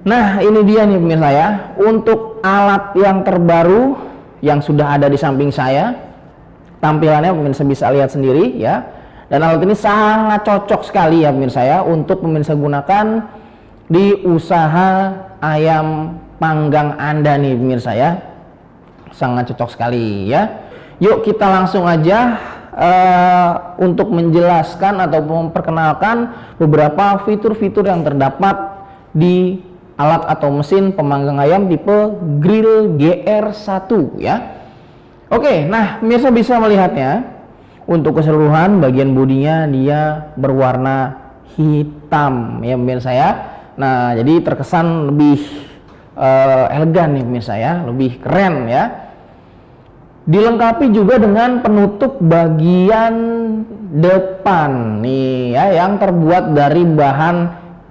Nah, ini dia nih pemirsa ya, untuk alat yang terbaru yang sudah ada di samping saya. Tampilannya pemirsa bisa lihat sendiri ya. Dan alat ini sangat cocok sekali ya pemirsa ya, untuk pemirsa gunakan di usaha ayam panggang Anda nih pemirsa ya. Sangat cocok sekali ya. Yuk kita langsung aja untuk menjelaskan atau memperkenalkan beberapa fitur-fitur yang terdapat di alat atau mesin pemanggang ayam tipe Grill GR1 ya. Oke, nah pemirsa bisa melihatnya. Untuk keseluruhan bagian bodinya dia berwarna hitam ya pemirsa ya. Nah, jadi terkesan lebih elegan nih pemirsa ya, lebih keren ya. Dilengkapi juga dengan penutup bagian depan nih ya, yang terbuat dari bahan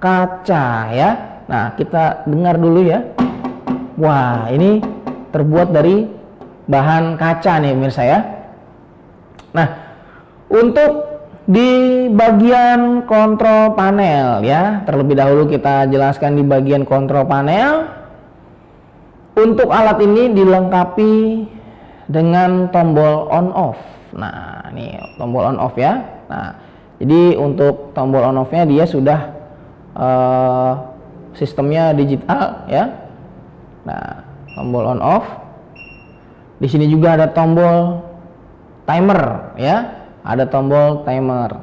kaca ya. Nah, kita dengar dulu ya. Wah, ini terbuat dari bahan kaca nih pemirsa ya. Nah, untuk di bagian kontrol panel ya, terlebih dahulu kita jelaskan di bagian kontrol panel. Untuk alat ini dilengkapi dengan tombol on off. Nah, ini tombol on off ya. Nah, jadi untuk tombol on off-nya dia sudah sistemnya digital ya. Nah, tombol on off. Di sini juga ada tombol timer ya, ada tombol timer.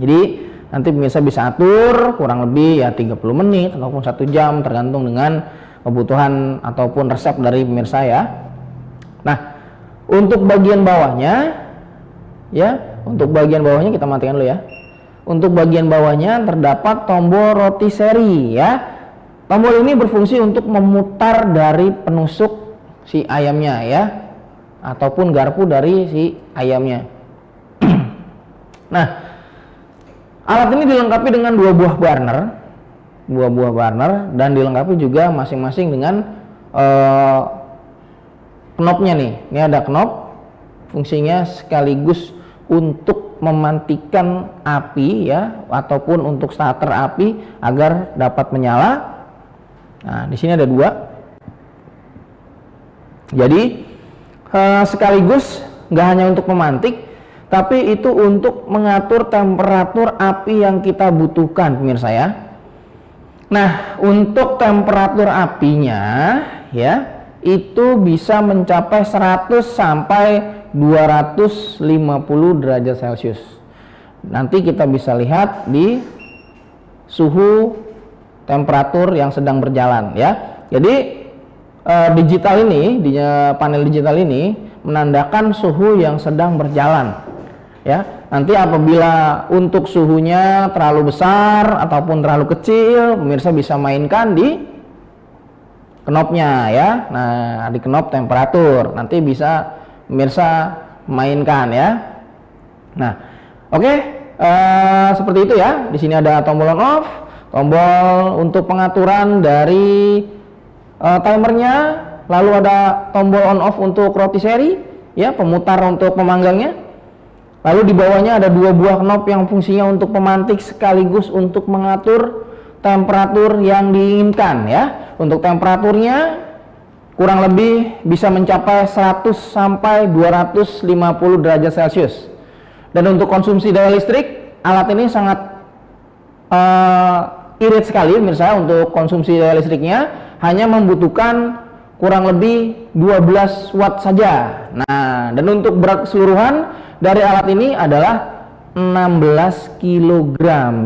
Jadi nanti pemirsa bisa atur kurang lebih ya 30 menit ataupun 1 jam tergantung dengan kebutuhan ataupun resep dari pemirsa ya. Nah, untuk bagian bawahnya ya, untuk bagian bawahnya kita matikan dulu ya. Untuk bagian bawahnya terdapat tombol rotisserie ya. Tombol ini berfungsi untuk memutar dari penusuk si ayamnya ya, ataupun garpu dari si ayamnya. Nah, alat ini dilengkapi dengan 2 buah burner, dan dilengkapi juga masing-masing dengan knopnya nih. Ini ada knop, fungsinya sekaligus untuk memantikan api ya, ataupun untuk starter api agar dapat menyala. Nah, di sini ada 2. Jadi sekaligus nggak hanya untuk memantik, tapi itu untuk mengatur temperatur api yang kita butuhkan pemirsa ya. Nah, untuk temperatur apinya ya, itu bisa mencapai 100 sampai 250 derajat Celcius. Nanti kita bisa lihat di suhu temperatur yang sedang berjalan ya. Jadi digital ini, di panel digital ini menandakan suhu yang sedang berjalan ya. Nanti apabila untuk suhunya terlalu besar ataupun terlalu kecil, pemirsa bisa mainkan di knopnya ya. Nah, di knop temperatur nanti bisa pemirsa mainkan ya. Nah, oke, seperti itu ya. Di sini ada tombol on off, tombol untuk pengaturan dari timernya, lalu ada tombol on off untuk rotisserie ya, pemutar untuk pemanggangnya. Lalu di bawahnya ada 2 buah knob yang fungsinya untuk pemantik sekaligus untuk mengatur temperatur yang diinginkan ya. Untuk temperaturnya kurang lebih bisa mencapai 100 sampai 250 derajat Celcius. Dan untuk konsumsi daya listrik, alat ini sangat irit sekali pemirsa. Untuk konsumsi daya listriknya hanya membutuhkan kurang lebih 12 watt saja. Nah, dan untuk berat keseluruhan dari alat ini adalah 16 kg.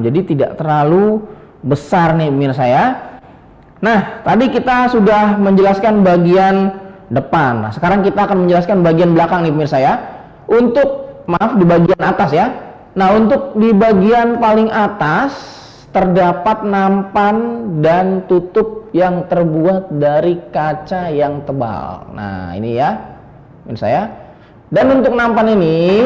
Jadi tidak terlalu besar nih pemirsa ya. Nah, tadi kita sudah menjelaskan bagian depan. Nah, sekarang kita akan menjelaskan bagian belakang nih pemirsa ya. Untuk, maaf, di bagian atas ya. Nah, untuk di bagian paling atas terdapat nampan dan tutup yang terbuat dari kaca yang tebal. Nah, ini ya pemirsa ya. Dan untuk nampan ini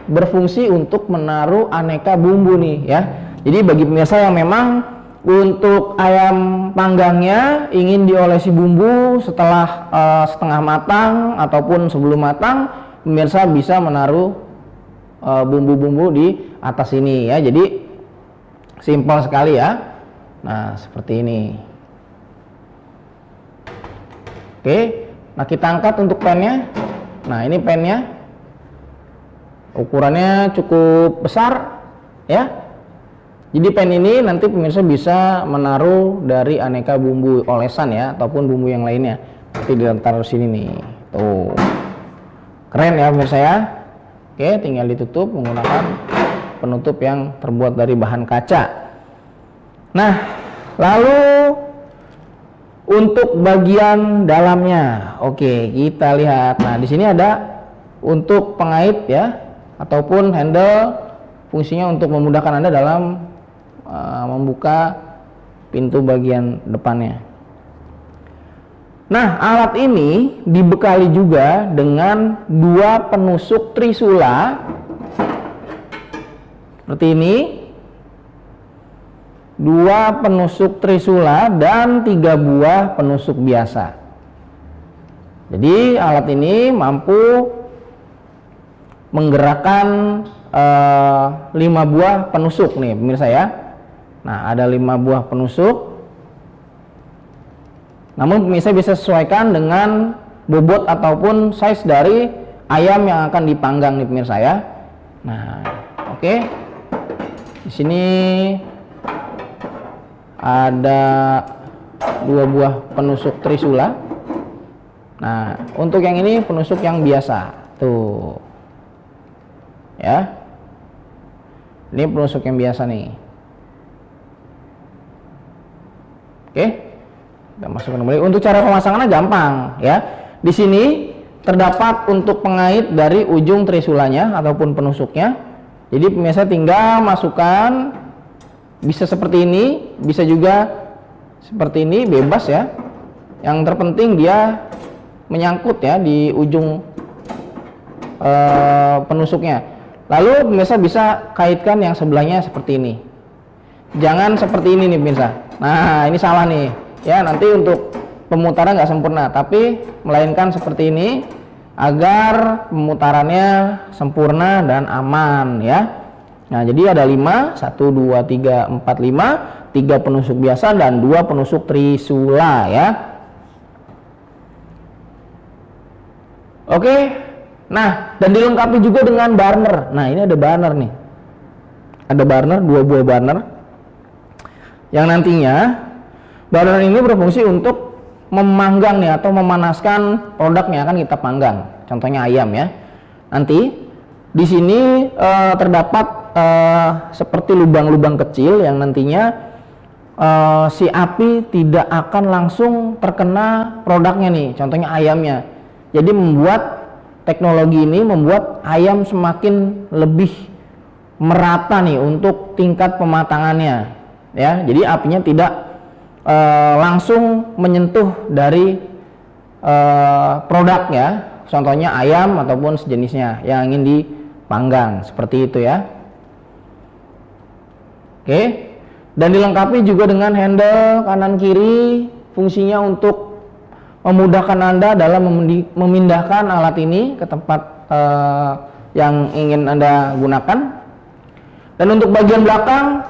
berfungsi untuk menaruh aneka bumbu nih ya. Jadi bagi pemirsa yang memang untuk ayam panggangnya ingin diolesi bumbu setelah setengah matang ataupun sebelum matang, pemirsa bisa menaruh bumbu-bumbu di atas ini ya. Jadi simpel sekali ya. Nah, seperti ini. Oke, nah kita angkat untuk pennya. Nah ini pennya, ukurannya cukup besar ya. Jadi pen ini nanti pemirsa bisa menaruh dari aneka bumbu olesan ya, ataupun bumbu yang lainnya. Nanti ditaruh sini nih, tuh. Keren ya pemirsa ya. Oke, tinggal ditutup menggunakan penutup yang terbuat dari bahan kaca. Nah, lalu untuk bagian dalamnya, oke, kita lihat. Nah, di sini ada untuk pengait ya, ataupun handle, fungsinya untuk memudahkan Anda dalam membuka pintu bagian depannya. Nah, alat ini dibekali juga dengan dua penusuk trisula seperti ini, dua penusuk trisula dan 3 buah penusuk biasa. Jadi alat ini mampu menggerakkan 5 buah penusuk nih pemirsa ya. Nah, ada 5 buah penusuk. Namun pemirsa bisa sesuaikan dengan bobot ataupun size dari ayam yang akan dipanggang nih pemirsa ya. Nah, oke. Di sini ada 2 buah penusuk trisula. Nah, untuk yang ini penusuk yang biasa. Tuh. Ya. Ini penusuk yang biasa nih. Oke. Kita masukkan kembali. Untuk cara pemasangannya gampang ya. Di sini terdapat untuk pengait dari ujung trisulanya ataupun penusuknya. Jadi pemirsa tinggal masukkan, bisa seperti ini, bisa juga seperti ini, bebas ya. Yang terpenting dia menyangkut ya di ujung penusuknya. Lalu pemirsa bisa kaitkan yang sebelahnya seperti ini. Jangan seperti ini nih pemirsa. Nah, ini salah nih. Ya, nanti untuk pemutaran nggak sempurna, tapi melainkan seperti ini agar pemutarannya sempurna dan aman ya. Nah, jadi ada 5, 1, 2, 3, 4, 5, 3 penusuk biasa dan 2 penusuk trisula ya. Oke, nah dan dilengkapi juga dengan burner. Nah, ini ada burner nih, ada burner, 2 buah burner yang nantinya burner ini berfungsi untuk memanggang nih atau memanaskan produk yang akan kita panggang. Contohnya ayam ya. Nanti di sini terdapat seperti lubang-lubang kecil yang nantinya si api tidak akan langsung terkena produknya nih. Contohnya ayamnya. Jadi membuat teknologi ini membuat ayam semakin lebih merata nih untuk tingkat pematangannya. Ya, jadi apinya tidak langsung menyentuh dari produk ya, contohnya ayam ataupun sejenisnya yang ingin dipanggang seperti itu ya. Oke, dan dilengkapi juga dengan handle kanan kiri, fungsinya untuk memudahkan Anda dalam memindahkan alat ini ke tempat yang ingin Anda gunakan. Dan untuk bagian belakang,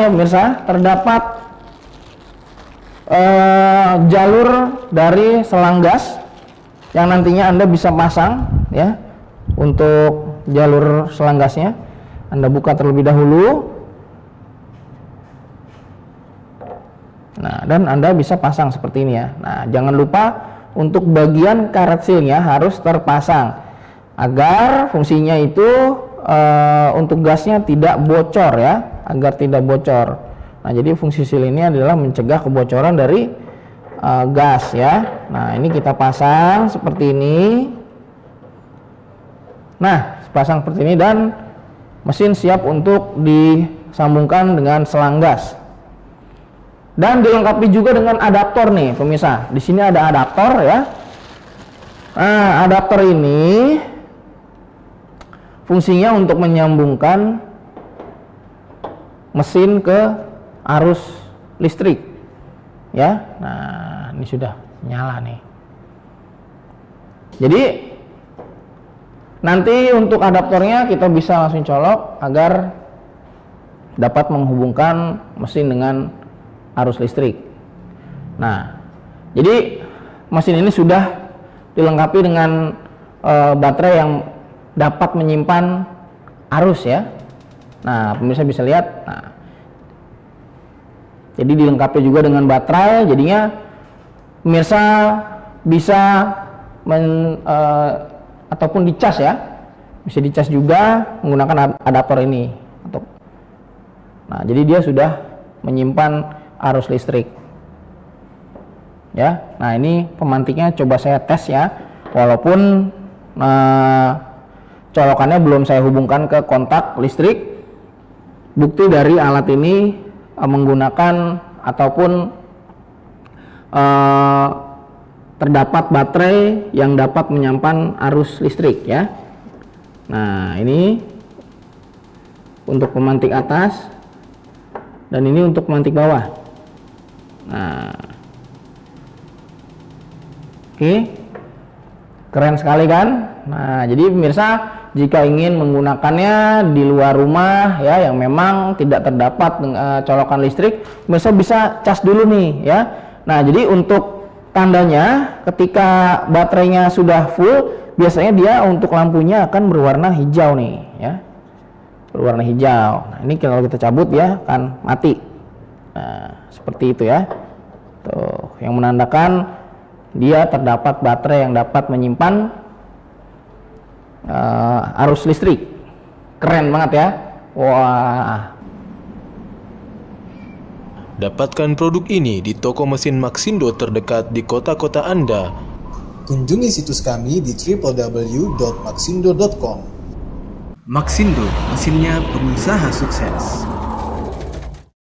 ya pemirsa, terdapat jalur dari selang gas yang nantinya Anda bisa pasang ya. Untuk jalur selang gasnya Anda buka terlebih dahulu. Nah, dan Anda bisa pasang seperti ini ya. Nah, jangan lupa untuk bagian karet sealnya harus terpasang agar fungsinya itu untuk gasnya tidak bocor ya, agar tidak bocor. Nah, jadi fungsi seal ini adalah mencegah kebocoran dari gas ya. Nah, ini kita pasang seperti ini. Nah, pasang seperti ini dan mesin siap untuk disambungkan dengan selang gas. Dan dilengkapi juga dengan adaptor nih pemirsa. Di sini ada adaptor ya. Nah, adaptor ini fungsinya untuk menyambungkan mesin ke arus listrik ya. Nah, ini sudah nyala nih. Jadi nanti untuk adaptornya kita bisa langsung colok agar dapat menghubungkan mesin dengan arus listrik. Nah, jadi mesin ini sudah dilengkapi dengan baterai yang dapat menyimpan arus ya. Nah, pemirsa bisa lihat. Nah, jadi dilengkapi juga dengan baterai, jadinya pemirsa bisa ataupun dicas ya, bisa dicas juga menggunakan adaptor ini. Nah, jadi dia sudah menyimpan arus listrik ya. Nah, ini pemantiknya coba saya tes ya, walaupun colokannya belum saya hubungkan ke kontak listrik. Bukti dari alat ini menggunakan ataupun terdapat baterai yang dapat menyimpan arus listrik ya. Nah, ini untuk pemantik atas dan ini untuk pemantik bawah. Nah, oke, keren sekali kan. Nah, jadi pemirsa, jika ingin menggunakannya di luar rumah ya, yang memang tidak terdapat colokan listrik, pemirsa bisa cas dulu nih ya. Nah, jadi untuk tandanya ketika baterainya sudah full, biasanya dia untuk lampunya akan berwarna hijau nih ya, berwarna hijau. Nah, ini kalau kita cabut ya akan mati. Nah, seperti itu ya. Tuh, yang menandakan dia terdapat baterai yang dapat menyimpan arus listrik. Keren banget ya. Wah. Dapatkan produk ini di toko mesin Maxindo terdekat di kota-kota Anda. Kunjungi situs kami di www.maxindo.com. Maxindo, mesinnya pengusaha sukses.